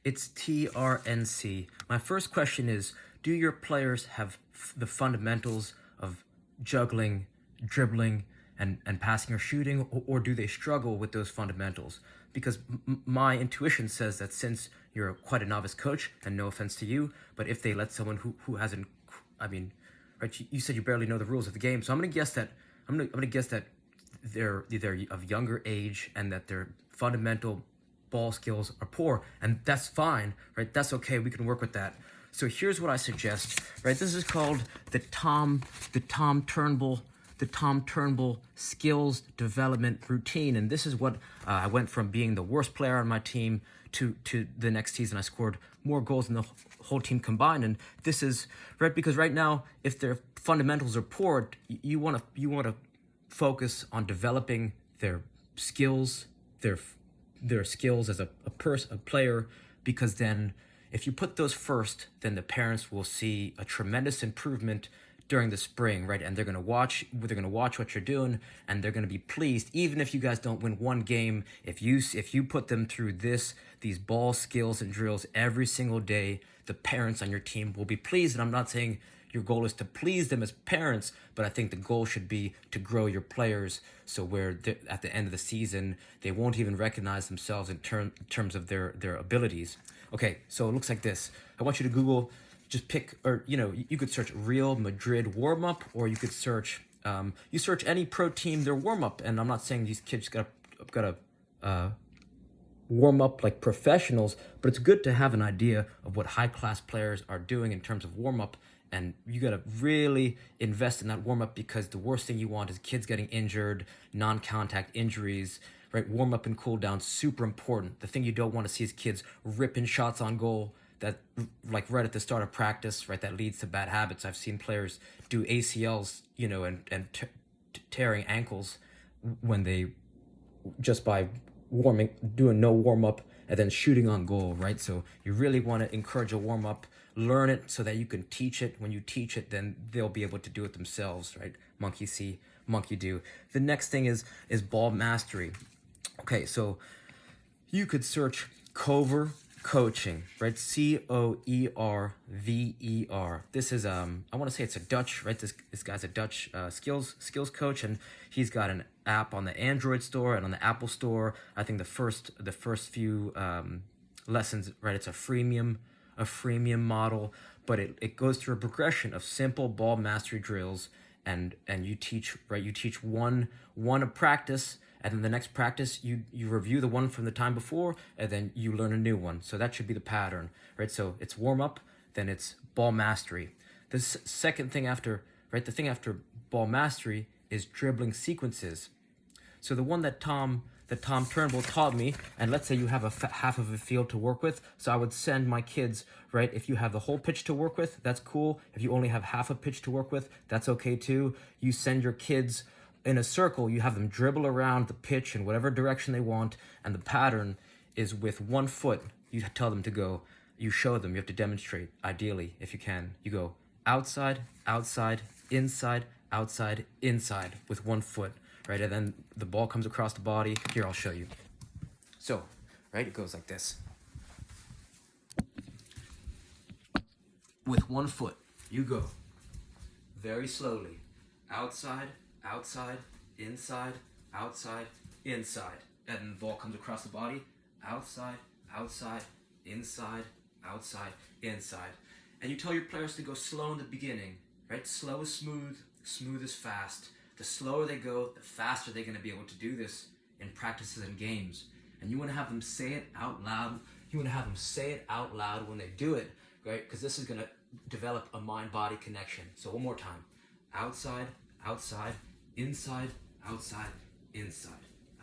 It's TRNC. My first question is, do your players have the fundamentals of juggling, dribbling, and passing or shooting, or do they struggle with those fundamentals? Because my intuition says that since you're quite a novice coach, and no offense to you, but if they let someone who hasn't, I mean, right, you said you barely know the rules of the game, so I'm gonna guess that they're of younger age and that their fundamental ball skills are poor, and that's fine, right? That's okay. We can work with that. So here's what I suggest, right? This is called the Tom Turnbull skills development routine, and this is what I went from being the worst player on my team to the next season. I scored more goals than the whole team combined, and this is right because right now, if their fundamentals are poor, you want to focus on developing their skills, their skills as a player, because then if you put those first, then the parents will see a tremendous improvement during the spring, right? And they're gonna watch what you're doing, and they're gonna be pleased, even if you guys don't win one game. If you put them through these ball skills and drills every single day, the parents on your team will be pleased. And I'm not saying your goal is to please them as parents, but I think the goal should be to grow your players so where at the end of the season, they won't even recognize themselves in terms of their abilities. Okay, so it looks like this. I want you to Google, just pick, or you could search Real Madrid warm-up, or you could search, you search any pro team, their warm-up, and I'm not saying these kids gotta warm up like professionals, but it's good to have an idea of what high-class players are doing in terms of warm-up. And you got to really invest in that warm-up, because the worst thing you want is kids getting injured, non-contact injuries, right? Warm-up and cool-down, super important. The thing you don't want to see is kids ripping shots on goal that, like right at the start of practice, right? That leads to bad habits. I've seen players do ACLs, and tearing ankles when they, just by doing no warm-up and then shooting on goal, right? So you really want to encourage a warm-up, learn it so that you can teach it. When you teach it, then they'll be able to do it themselves, right? Monkey see, monkey do. The next thing is ball mastery. Okay, so you could search Cover Coaching, right? Coerver. This is I want to say it's a Dutch, right? This guy's a Dutch skills coach, and he's got an app on the Android store and on the Apple store. I think the first few lessons, right? It's a freemium model, but it goes through a progression of simple ball mastery drills, and you teach, right? You teach one a practice, and then the next practice you review the one from the time before, and then you learn a new one. So that should be the pattern, right? So it's warm up, then it's ball mastery. The second thing after, right? The thing after ball mastery is dribbling sequences. So the one that Tom Turnbull taught me, and let's say you have half of a field to work with, so I would send my kids, right, if you have the whole pitch to work with, that's cool. If you only have half a pitch to work with, that's okay too. You send your kids in a circle, you have them dribble around the pitch in whatever direction they want, and the pattern is with 1 foot. You tell them to go. You show them. You have to demonstrate, ideally, if you can. You go outside, outside, inside, outside, inside with 1 foot, right? And then the ball comes across the body. Here, I'll show you. So, right, it goes like this. With 1 foot, you go very slowly. Outside, outside, inside, outside, inside. And then the ball comes across the body. Outside, outside, inside, outside, inside. And you tell your players to go slow in the beginning, right? Slow is smooth, smooth is fast. The slower they go, the faster they're going to be able to do this in practices and games. And you want to have them say it out loud. You want to have them say it out loud when they do it, right? Because this is going to develop a mind-body connection. So one more time. Outside, outside, inside, outside, inside.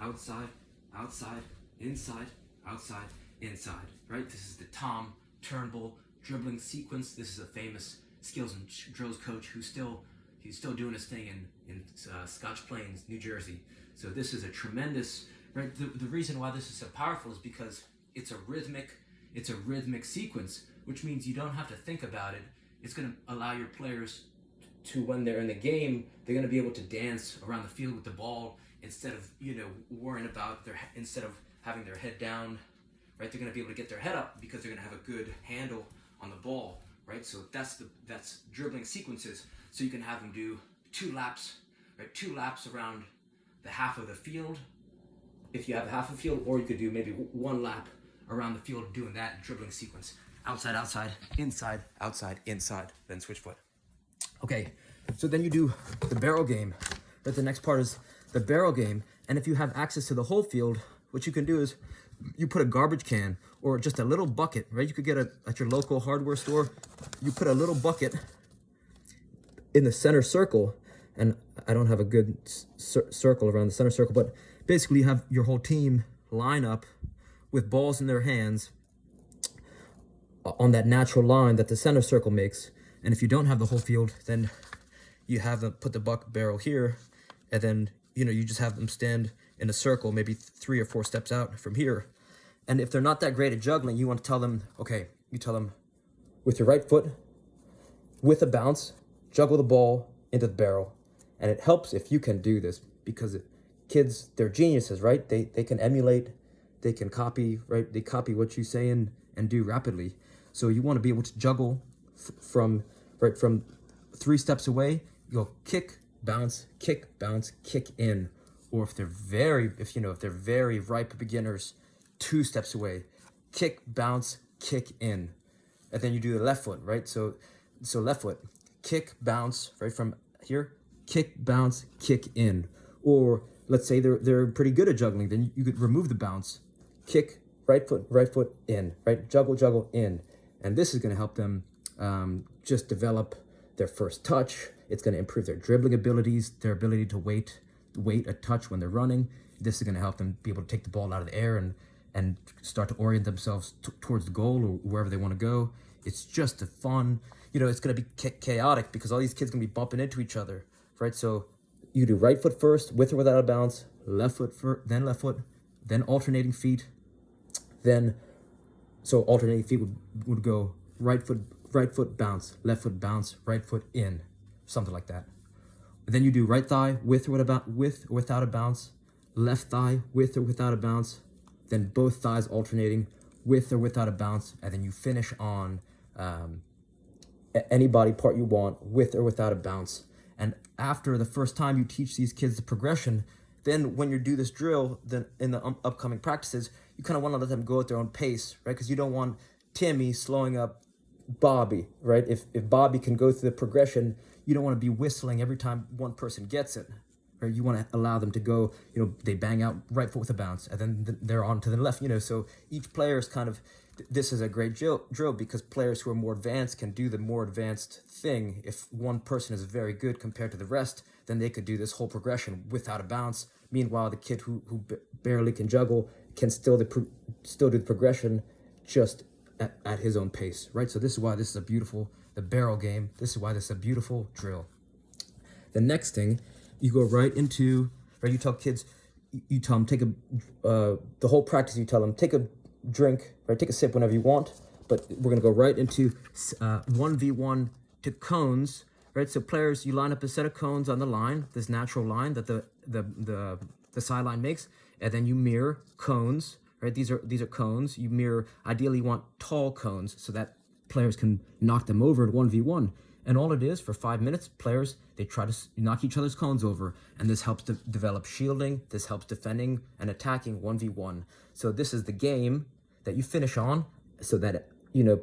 Outside, outside, inside, outside, inside. Right? This is the Tom Turnbull dribbling sequence. This is a famous skills and drills coach he's still doing his thing in Scotch Plains, New Jersey. So this is a tremendous, right? The reason why this is so powerful is because it's a rhythmic sequence, which means you don't have to think about it. It's going to allow your players to, when they're in the game, they're going to be able to dance around the field with the ball instead of, worrying about instead of having their head down right? They're going to be able to get their head up because they're going to have a good handle on the ball, right? So that's dribbling sequences. So you can have them do 2 laps, right? 2 laps around the half of the field, if you have half a field, or you could do maybe 1 lap around the field doing that dribbling sequence. Outside, outside, inside, outside, inside, then switch foot. Okay, so then you do the barrel game. But the next part is the barrel game. And if you have access to the whole field, what you can do is you put a garbage can or just a little bucket, right? You could get at your local hardware store, you put a little bucket in the center circle, and I don't have a good circle around the center circle, but basically you have your whole team line up with balls in their hands on that natural line that the center circle makes. And if you don't have the whole field, then you have them put the bucket barrel here, and then you just have them stand in a circle, maybe 3 or 4 steps out from here. And if they're not that great at juggling, you want to tell them, okay, you tell them with your right foot, with a bounce, juggle the ball into the barrel. And it helps if you can do this, because kids, they're geniuses, right? They can emulate, they can copy, right? They copy what you say and do rapidly. So you want to be able to juggle from 3 steps away. You go kick, bounce, kick, in. Or if they're very ripe beginners, 2 steps away, kick, bounce, kick in. And then you do the left foot, right? So left foot, kick, bounce, right from here, kick, bounce, kick in. Or let's say they're pretty good at juggling, then you could remove the bounce, kick, right foot in, right? Juggle, in. And this is going to help them just develop their first touch. It's going to improve their dribbling abilities, their ability to wait a touch when they're running. This is going to help them be able to take the ball out of the air and start to orient themselves towards the goal or wherever they want to go. It's just a fun, it's going to be chaotic because all these kids going to be bumping into each other, right? So you do right foot first, with or without a bounce, left foot first, then left foot, then alternating feet. So alternating feet would go right foot bounce, left foot bounce, right foot in, something like that. And then you do right thigh with or without a bounce, left thigh with or without a bounce, then both thighs alternating with or without a bounce, and then you finish on any body part you want with or without a bounce. And after the first time you teach these kids the progression, then when you do this drill, then in the upcoming practices, you kind of want to let them go at their own pace, right? Because you don't want Timmy slowing up Bobby, right? If Bobby can go through the progression, you don't want to be whistling every time one person gets it, right? You want to allow them to go, they bang out right foot with a bounce, and then they're on to the left, so each player is kind of, this is a great drill because players who are more advanced can do the more advanced thing. If one person is very good compared to the rest, then they could do this whole progression without a bounce. Meanwhile, the kid who barely can juggle can still do the progression just at his own pace, right? So this is why this is the barrel game. This is why this is a beautiful drill. The next thing, you go right into, right? You tell kids, you tell them the whole practice. You tell them take a drink, right? Take a sip whenever you want. But we're gonna go right into 1v1 to cones, right? So players, you line up a set of cones on the line, this natural line that the sideline makes, and then you mirror cones, right? These are cones. You mirror. Ideally, you want tall cones so that players can knock them over at 1v1. And all it is, for 5 minutes, players, they try to knock each other's cones over. And this helps to develop shielding. This helps defending and attacking 1v1. So this is the game that you finish on so that,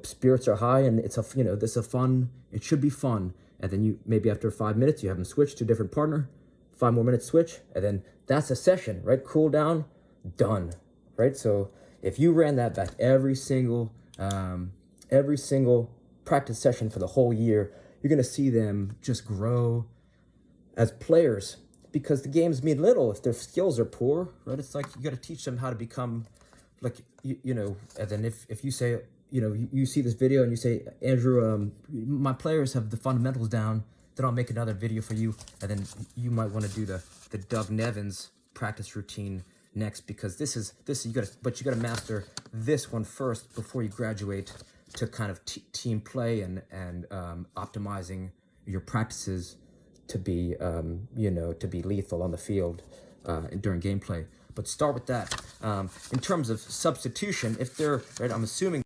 spirits are high and this is a fun, it should be fun. And then you, maybe after 5 minutes, you have them switch to a different partner, 5 more minutes switch, and then that's a session, right? Cool down, done, right? So if you ran that back every single practice session for the whole year, you're going to see them just grow as players, because the games mean little if their skills are poor, right? It's like you got to teach them how to become like, and then if you say, you see this video and you say, Andrew, my players have the fundamentals down, then I'll make another video for you. And then you might want to do the Doug Nevins practice routine next, because you gotta master this one first before you graduate to kind of team play and optimizing your practices to be to be lethal on the field during gameplay. but start with that. In terms of substitution, if they're, right, I'm assuming